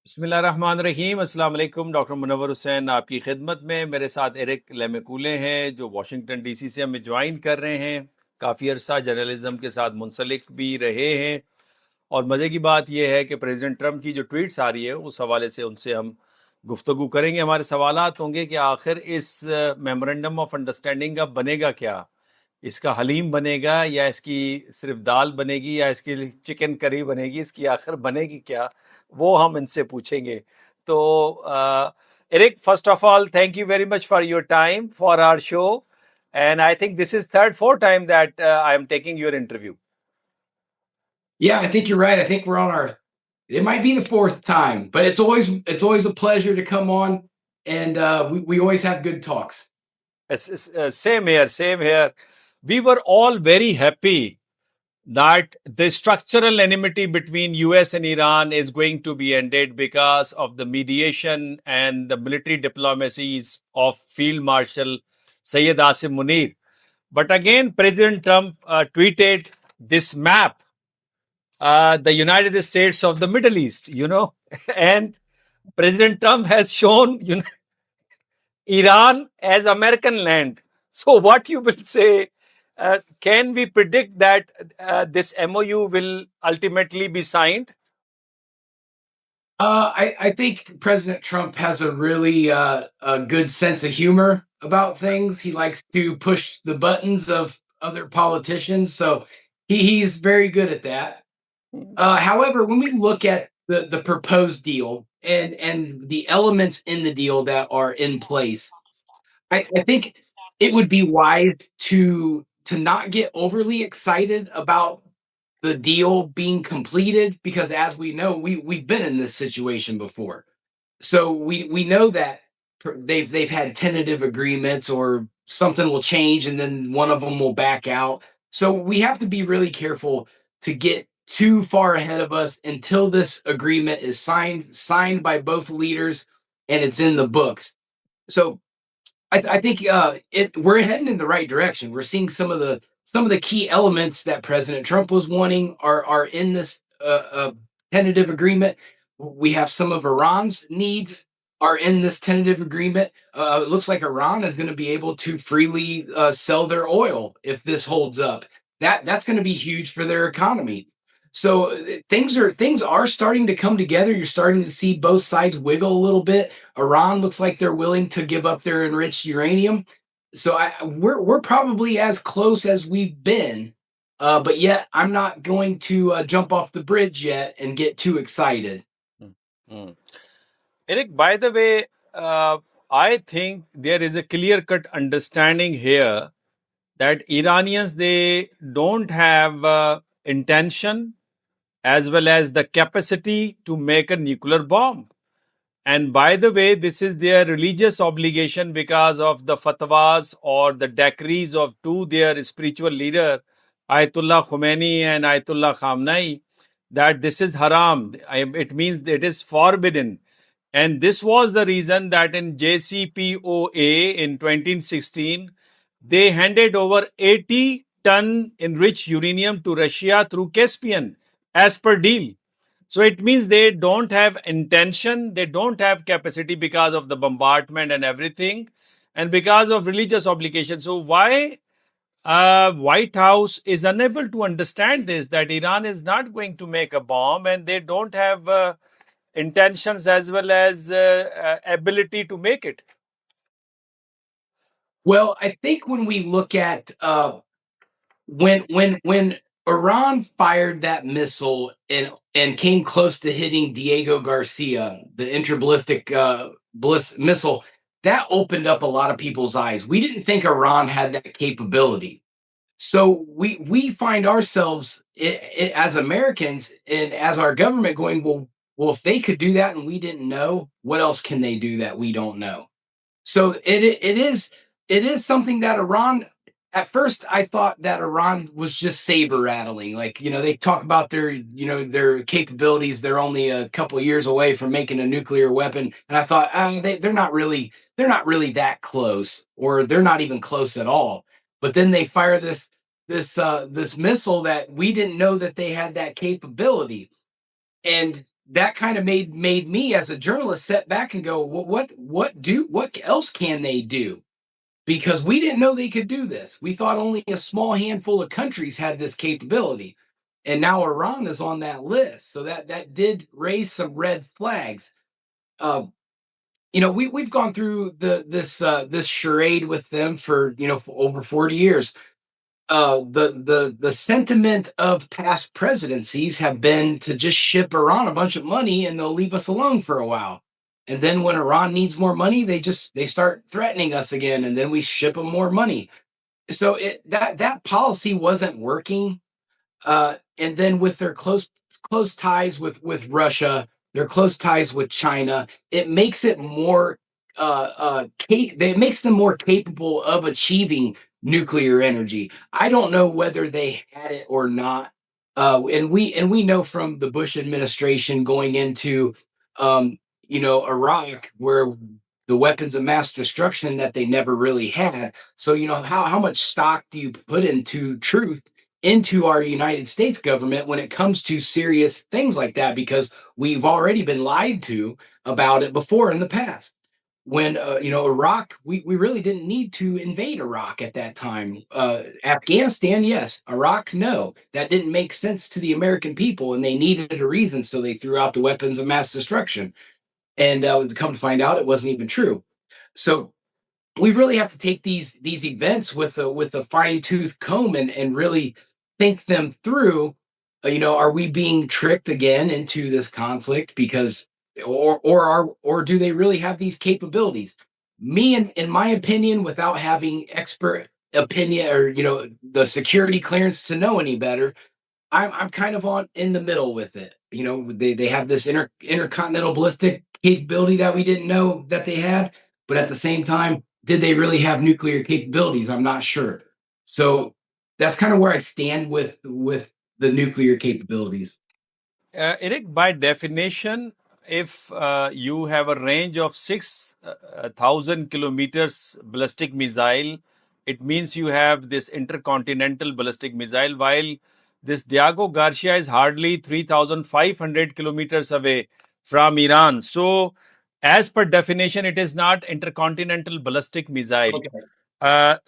बिस्मिल्लाहिर्रहमानिर्रहीम। अस्सलाम वालेकुम। डॉक्टर मुनव्वर हुसैन आपकी खिदमत में। मेरे साथ एरिक लेमेकुले हैं जो वाशिंगटन डीसी से हमें ज्वाइन कर रहे हैं। काफ़ी अरसा जर्नलिज्म के साथ मुंसलिक भी रहे हैं और मज़े की बात यह है कि प्रेसिडेंट ट्रंप की जो ट्वीट्स आ रही है उस हवाले से उनसे हम गुफ्तगू करेंगे। हमारे सवालात होंगे कि आखिर इस मेमोरेंडम ऑफ अंडरस्टैंडिंग का बनेगा क्या। इसका हलीम बनेगा या इसकी सिर्फ दाल बनेगी या इसकी चिकन करी बनेगी, इसकी आखिर बनेगी क्या, वो हम इनसे पूछेंगे। तो Eric, first of all thank you very much for your time for our show, and I think this is third four time that I am taking your interview. Yeah, I think you're right. I think we're on our it might be the fourth time, but it's always a pleasure to come on, and we always have good talks. Same here, same here. We were all very happy that the structural enmity between US and Iran is going to be ended because of the mediation and the military diplomacies of Field Marshal Sayyid Asim Munir. But again, President Trump tweeted this map, the United States of the Middle East, and President Trump has shown Iran as American land. So, what you will say? Can we predict that this MOU will ultimately be signed? I think President Trump has a good sense of humor about things. He likes to push the buttons of other politicians, so he's very good at that. However, when we look at the proposed deal and the elements in the deal that are in place, I think it would be wise to not get overly excited about the deal being completed because as we know we've been in this situation before, so we know that they've had tentative agreements or something will change and then one of them will back out, so we have to be really careful to get too far ahead of us until this agreement is signed by both leaders and it's in the books. So I think we're heading in the right direction. We're seeing some of the key elements that President Trump was wanting are in this tentative agreement. We have some of Iran's needs are in this tentative agreement. It looks like Iran is going to be able to freely sell their oil if this holds up. That's going to be huge for their economy. So things are starting to come together. You're starting to see both sides wiggle a little bit. Iran looks like they're willing to give up their enriched uranium. So we're probably as close as we've been, but yet I'm not going to jump off the bridge yet and get too excited. Mm. Eric, by the way, I think there is a clear-cut understanding here that Iranians, they don't have intention as well as the capacity to make a nuclear bomb. And by the way, this is their religious obligation because of the fatwas or the decrees of two their spiritual leader, Ayatollah Khomeini and Ayatollah Khamenei, that this is haram. It means it is forbidden. And this was the reason that in JCPOA in 2016, they handed over 80-ton enriched uranium to Russia through Caspian as per deal. So it means they don't have intention, they don't have capacity because of the bombardment and everything, and because of religious obligations. So why White House is unable to understand this, that Iran is not going to make a bomb and they don't have intentions as well as ability to make it? Well, I think when we look at when Iran fired that missile and came close to hitting Diego Garcia, the intraballistic missile, that opened up a lot of people's eyes. We didn't think Iran had that capability. So we find ourselves as Americans and as our government going, well, if they could do that and we didn't know, what else can they do that we don't know? So it is something that Iran. At first, I thought that Iran was just saber rattling. Like, they talk about their capabilities. They're only a couple of years away from making a nuclear weapon, and I thought they're not really that close, or they're not even close at all. But then they fire this missile that we didn't know that they had that capability, and that kind of made me as a journalist set back and go, well, what else can they do? Because we didn't know they could do this. We thought only a small handful of countries had this capability, and now Iran is on that list. So that did raise some red flags. Uh, we've gone through this charade with them for for over 40 years. The sentiment of past presidencies have been to just ship Iran a bunch of money and they'll leave us alone for a while. And then when Iran needs more money, they start threatening us again, and then we ship them more money. So that policy wasn't working. And then with their close ties with Russia, their close ties with China, it makes it more it makes them more capable of achieving nuclear energy. I don't know whether they had it or not. And we know from the Bush administration going into Iraq, where the weapons of mass destruction, that they never really had. So how much stock do you put into truth into our United States government when it comes to serious things like that? Because we've already been lied to about it before in the past. When Iraq, we really didn't need to invade Iraq at that time. Afghanistan, yes. Iraq, no. That didn't make sense to the American people, and they needed a reason, so they threw out the weapons of mass destruction. And to come to find out, it wasn't even true. So we really have to take these events with a fine tooth comb, and really think them through. Are we being tricked again into this conflict? Because or do they really have these capabilities? Me, in my opinion, without having expert opinion or the security clearance to know any better, I'm kind of on in the middle with it. They have this intercontinental ballistic capability that we didn't know that they had, but at the same time, did they really have nuclear capabilities? I'm not sure. So that's kind of where I stand with the nuclear capabilities. Eric, by definition, if you have a range of 6,000 kilometers ballistic missile, it means you have this intercontinental ballistic missile, while this Diego Garcia is hardly 3,500 kilometers away from Iran. So, as per definition, it is not intercontinental ballistic missile. Okay.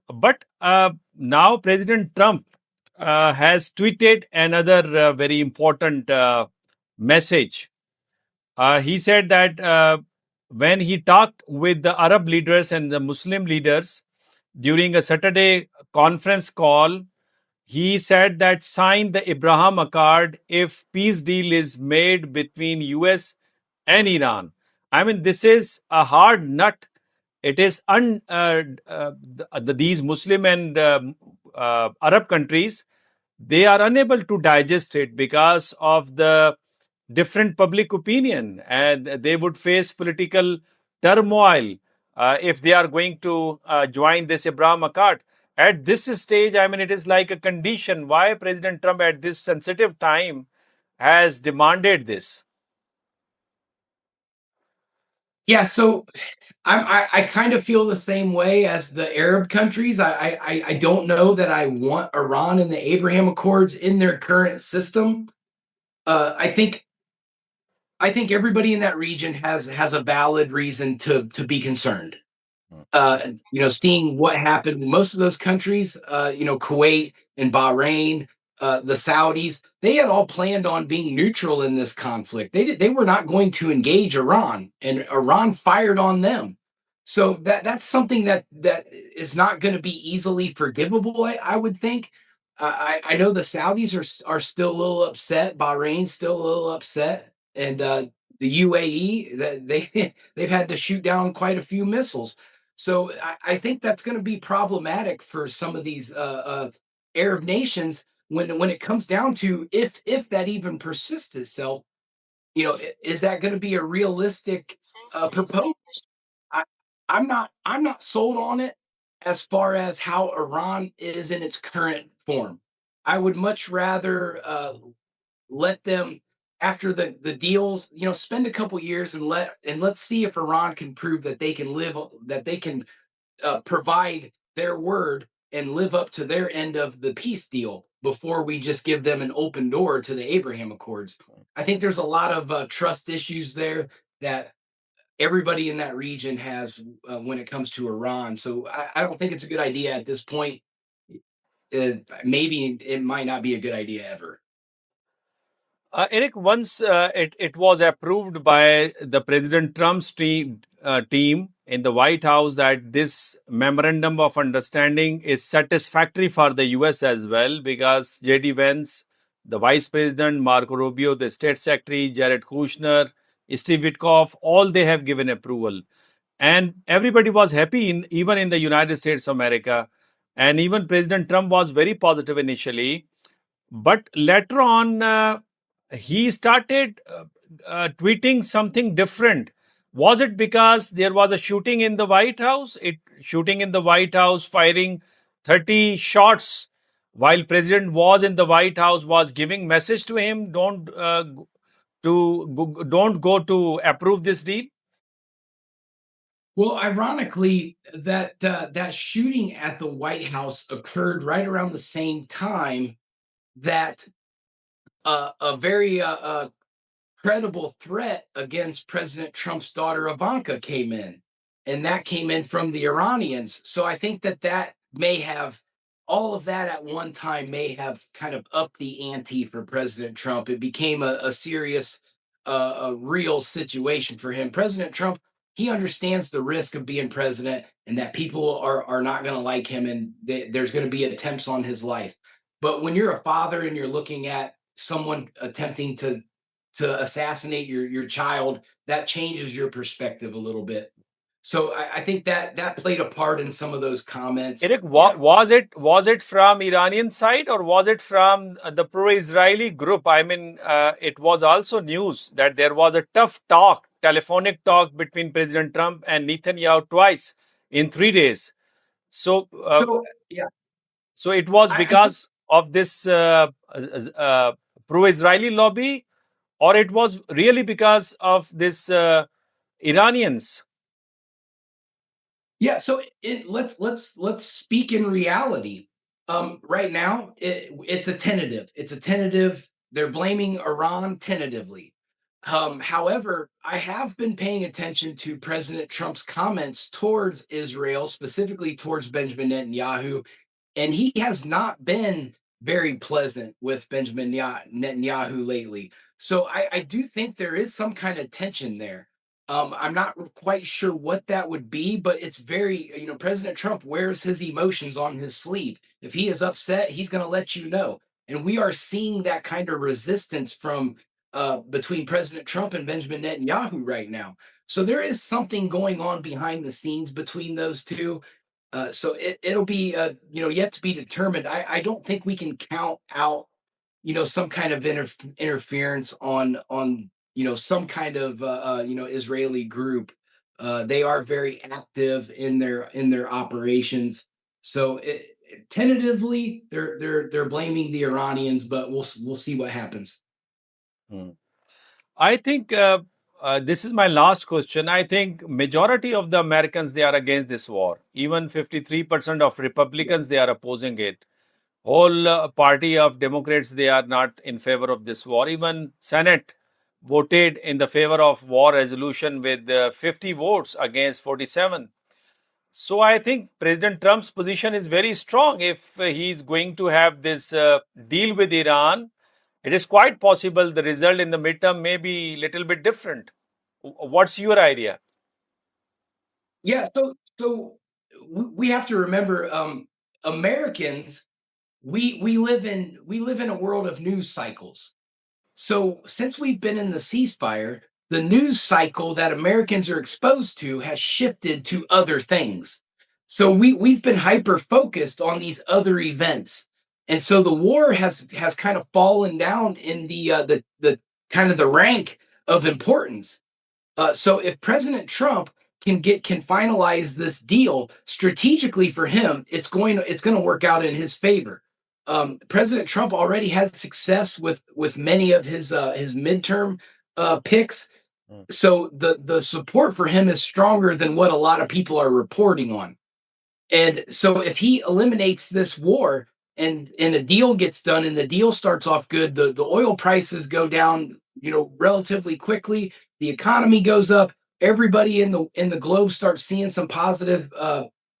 But now President Trump has tweeted another very important message. He said that when he talked with the Arab leaders and the Muslim leaders during a Saturday conference call, he said that sign the Abraham Accord if peace deal is made between US and Iran. I mean, this is a hard nut. It is these Muslim and Arab countries, they are unable to digest it because of the different public opinion, and they would face political turmoil if they are going to join this Abraham Accord. At this stage, I mean, it is like a condition why President Trump at this sensitive time has demanded this. Yeah, so I kind of feel the same way as the Arab countries. I don't know that I want Iran and the Abraham Accords in their current system. I think everybody in that region has a valid reason to be concerned. Seeing what happened in most of those countries, Kuwait and Bahrain, the Saudis, they had all planned on being neutral in this conflict. They were not going to engage Iran, and Iran fired on them. So that's something that is not going to be easily forgivable. I would think. I know the Saudis are still a little upset. Bahrain's still a little upset, and the UAE, that they've had to shoot down quite a few missiles. So I think that's going to be problematic for some of these Arab nations when it comes down to if that even persists itself. Is that going to be a realistic proposal? I, I'm not sold on it as far as how Iran is in its current form. I would much rather let them, after the deals, spend a couple years and let's see if Iran can prove that they can provide their word and live up to their end of the peace deal before we just give them an open door to the Abraham Accords. I think there's a lot of trust issues there that everybody in that region has when it comes to Iran. So I don't think it's a good idea at this point. Maybe it might not be a good idea ever. Eric, once it was approved by the President Trump's team in the White House that this memorandum of understanding is satisfactory for the US as well, because JD Vance, the Vice President, Marco Rubio, the State Secretary, Jared Kushner, Steve Witkoff, all they have given approval. And everybody was happy, even in the United States of America. And even President Trump was very positive initially. But later on, he started tweeting something different. Was it because there was a shooting in the White House? Shooting in the White House, firing 30 shots while President was in the White House, was giving message to him, don't go to approve this deal. Well, ironically, that shooting at the White House occurred right around the same time that a very credible threat against President Trump's daughter Ivanka came in, and that came in from the Iranians. So I think that may have all of that at one time may have kind of upped the ante for President Trump. It became a serious, a real situation for him. President Trump, he understands the risk of being president and that people are not going to like him, and there's going to be attempts on his life. But when you're a father and you're looking at someone attempting to assassinate your child, that changes your perspective a little bit. So I think that played a part in some of those comments. Eric, Yeah. was it from Iranian side or was it from the pro-Israeli group? I mean, it was also news that there was a tough talk, telephonic talk between President Trump and Netanyahu twice in 3 days. So, So yeah, so it was I think because of this pro-Israeli lobby, or it was really because of this Iranians? yeah. So let's speak in reality. Right now, it's a tentative. It's a tentative. They're blaming Iran tentatively. However, I have been paying attention to President Trump's comments towards Israel, specifically towards Benjamin Netanyahu, and he has not been very pleasant with Benjamin Netanyahu lately. So I do think there is some kind of tension there. I'm not quite sure what that would be, but it's very, President Trump wears his emotions on his sleeve. If he is upset, he's going to let you know. And we are seeing that kind of resistance from between President Trump and Benjamin Netanyahu right now. So there is something going on behind the scenes between those two. So it'll be yet to be determined. I don't think we can count out some kind of interference on some kind of Israeli group. They are very active in their operations. So tentatively they're blaming the Iranians, but we'll see what happens. Hmm. I think this is my last question. I think majority of the Americans, they are against this war. Even 53% of Republicans, they are opposing it. Whole party of Democrats, they are not in favor of this war. Even Senate voted in the favor of war resolution with 50 votes against 47. So I think President Trump's position is very strong. If he is going to have this deal with Iran, it is quite possible the result in the midterm may be a little bit different. What's your idea? Yeah, so we have to remember, Americans, we live in a world of news cycles. So since we've been in the ceasefire, the news cycle that Americans are exposed to has shifted to other things. So we've been hyper focused on these other events, and so the war has kind of fallen down in the kind of the rank of importance. So if President Trump can finalize this deal strategically for him, it's going to work out in his favor. President Trump already had success with many of his midterm picks, Mm. so the support for him is stronger than what a lot of people are reporting on. And so if he eliminates this war and a deal gets done and the deal starts off good, the oil prices go down, relatively quickly. The economy goes up. Everybody in the globe starts seeing some positive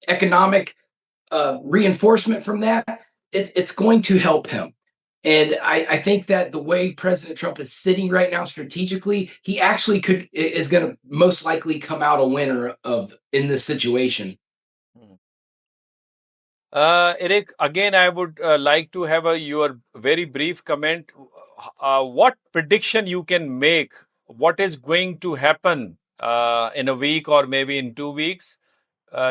economic reinforcement from that. It's going to help him. And I think that the way President Trump is sitting right now strategically, he actually is going to most likely come out a winner of in this situation. Eric, again, I would like to have your very brief comment. What prediction you can make? What is going to happen in a week or maybe in 2 weeks?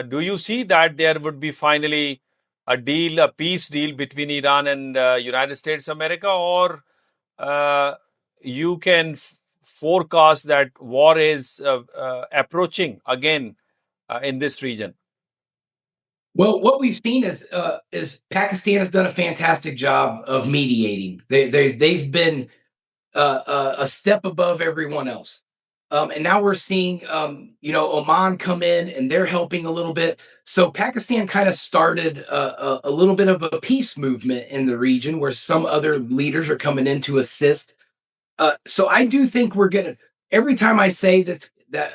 Do you see that there would be finally a deal, a peace deal between Iran and United States of America, or uh, you can forecast that war is approaching again in this region? Well, what we've seen is Pakistan has done a fantastic job of mediating. They've been a step above everyone else. And now we're seeing, Oman come in and they're helping a little bit. So Pakistan kind of started a little bit of a peace movement in the region where some other leaders are coming in to assist. So I do think we're gonna. Every time I say that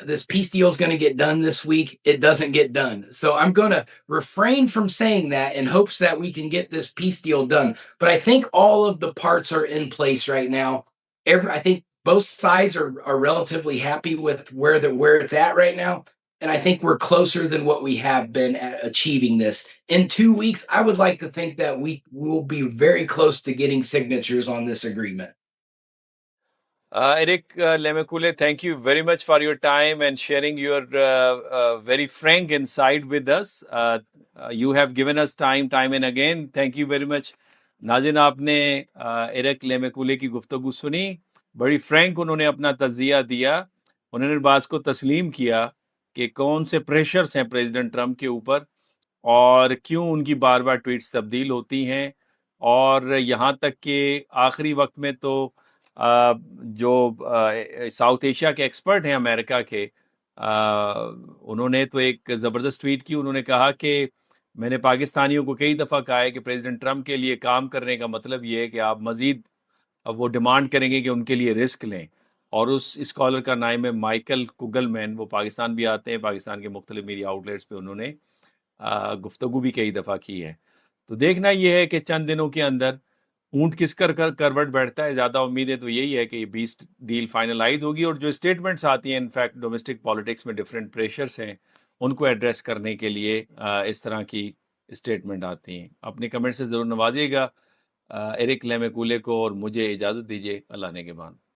this peace deal is going to get done this week, it doesn't get done. So I'm going to refrain from saying that in hopes that we can get this peace deal done. But I think all of the parts are in place right now. I think both sides are relatively happy with where it's at right now. And I think we're closer than what we have been at achieving this. In 2 weeks, I would like to think that we will be very close to getting signatures on this agreement. Eric Lemekule, thank you very much for your time and sharing your very frank insight with us. You have given us time and again. Thank you very much. नाज़रीन, आपने Eric लेमेकुले की गुफ्तगू सुनी. बड़ी Frank उन्होंने अपना तज़िया दिया. उन्होंने बात को तस्लीम किया कि कौन से प्रेशर्स हैं प्रेसिडेंट ट्रंप के ऊपर और क्यों उनकी बार बार ट्वीट्स तब्दील होती हैं, और यहाँ तक कि आखिरी वक्त में तो जो साउथ एशिया के एक्सपर्ट हैं अमेरिका के, उन्होंने तो एक ज़बरदस्त ट्वीट की. उन्होंने कहा कि मैंने पाकिस्तानियों को कई दफ़ा कहा है कि प्रेसिडेंट ट्रंप के लिए काम करने का मतलब ये है कि आप मज़ीद वो डिमांड करेंगे कि उनके लिए रिस्क लें. और उस स्कॉलर का नाम है माइकल कुगलमैन. वो पाकिस्तान भी आते हैं. पाकिस्तान के मुख्तलिफ मीडिया आउटलेट्स पे उन्होंने गुफ्तगू भी कई दफ़ा की है. तो देखना यह है कि चंद दिनों के अंदर ऊंट किस कर करवट बैठता है. ज़्यादा उम्मीदें तो यही है कि ये बीस डील फाइनलाइज होगी और जो स्टेटमेंट्स आती हैं, इनफैक्ट डोमेस्टिक पॉलिटिक्स में डिफरेंट प्रेशर्स हैं, उनको एड्रेस करने के लिए इस तरह की स्टेटमेंट आती हैं. अपने कमेंट से ज़रूर नवाजिएगा. एरिक लेमेकुले को और मुझे इजाज़त दीजिए. अल्लाह ने के बाद.